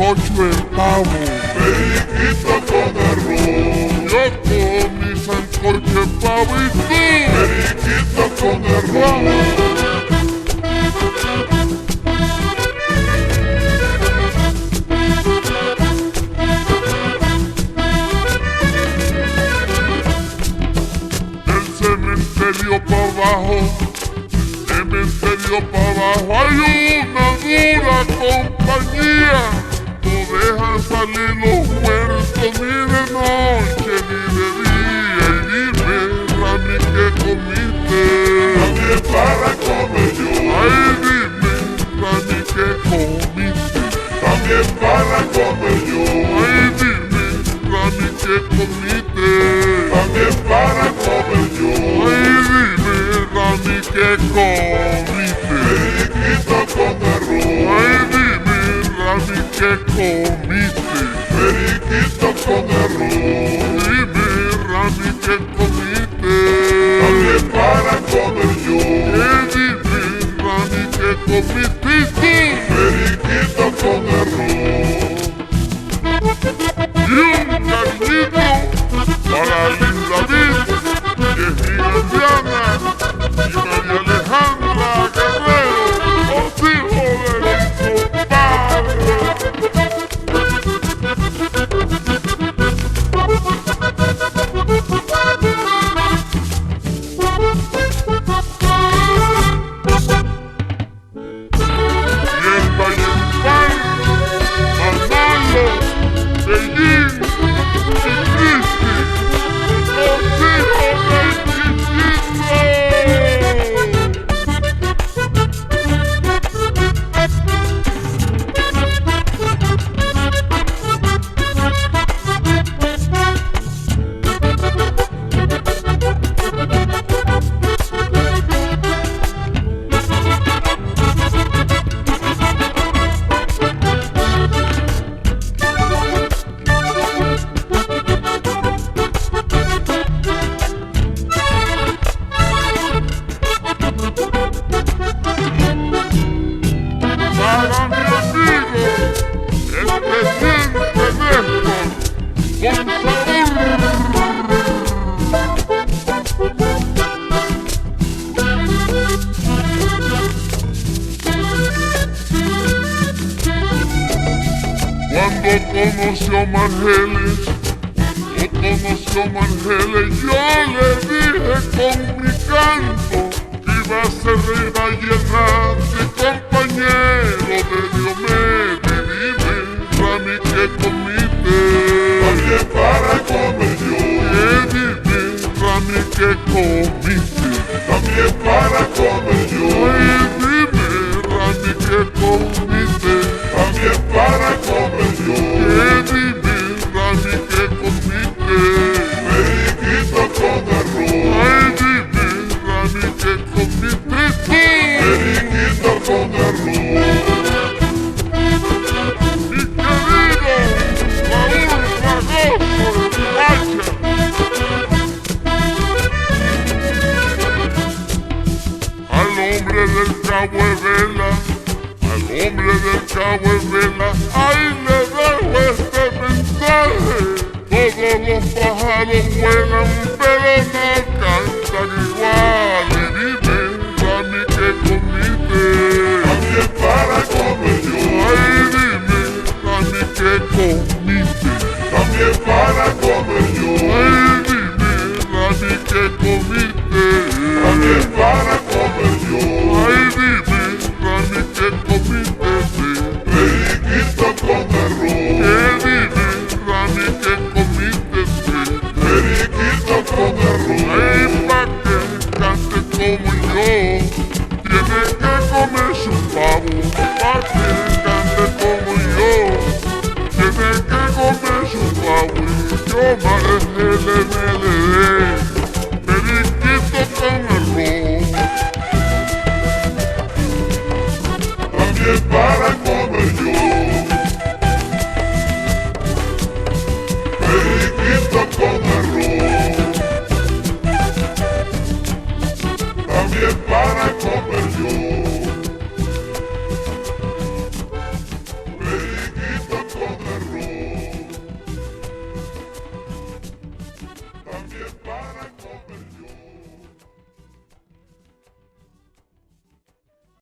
sancocho de pavo, periquito con arroz. yo con mi sancocho de pavo y tú, Periquito con arroz. del cementerio para abajo, cementerio para abajo hay una dura compañía, no dejan salir los muertos ni de noche ni de día. Y dime, Rami, ¿qué comiste? También para comer yo. Ay, dime, Rami, ¿qué comiste? También para comer yo. Ay, dime, Rami, ¿qué comiste? También para comer yo. Ay, dime, Rami, ¿qué comiste? Periquito con arroz. Ay, dime, Rami, ¿qué comiste? Periquito con arroz. Dime, Rami, ¿qué comiste? También para comer yo. Dime, Rami, ¿qué comiste? ¿Y tú? Periquito con arroz. Y un cariñito para Linda David, que es mi anciana, y María Alejandra Guerrero, los hijos de mi compadre. Y el Valledupar, Manalo, Beijing y Cristi, los hijos del Chiquito. Para mi amigo, el presidente Néstor, con cuando conoció Margeles, yo le dije con mi canto que iba a ser reina llenante, compañero de Diomedes. Dime, Rami, ¿qué comiste? También para comer yo. Dime, Rami, ¿qué comiste? También para comer yo. Ay, dime, Rami, ¿qué comiste? También para comer yo. Dime, Rami, ¿qué comiste? Periquito con arroz. Ay, dime, Rami, ¿qué comiste tú? Periquito con arroz. Mi querido Raúl Fragoso de Guacha, al hombre del Cabo de Vela, al hombre del Cabo de Vela, ahí le dejo este mensaje. Todos los pájaros vuelan, pero no cantan igual. Y dime, Rami, ¿qué comiste? También para comer yo. Ay, dime, Rami, ¿qué comiste? También para comer yo. Ay, dime, Rami, ¿qué comiste? También para comer yo. Ay, dime, Rami, ¿qué comiste? Periquito con arroz. Dime, Rami, ¿qué comiste? Periquito con arroz. Ay, pa' que cante como yo, tiene que comerse un pavo. Pa' que cante como yo, tiene que comerse un pavo. Y yo periquito con arroz. También para comer yo. Periquito con arroz. También para comer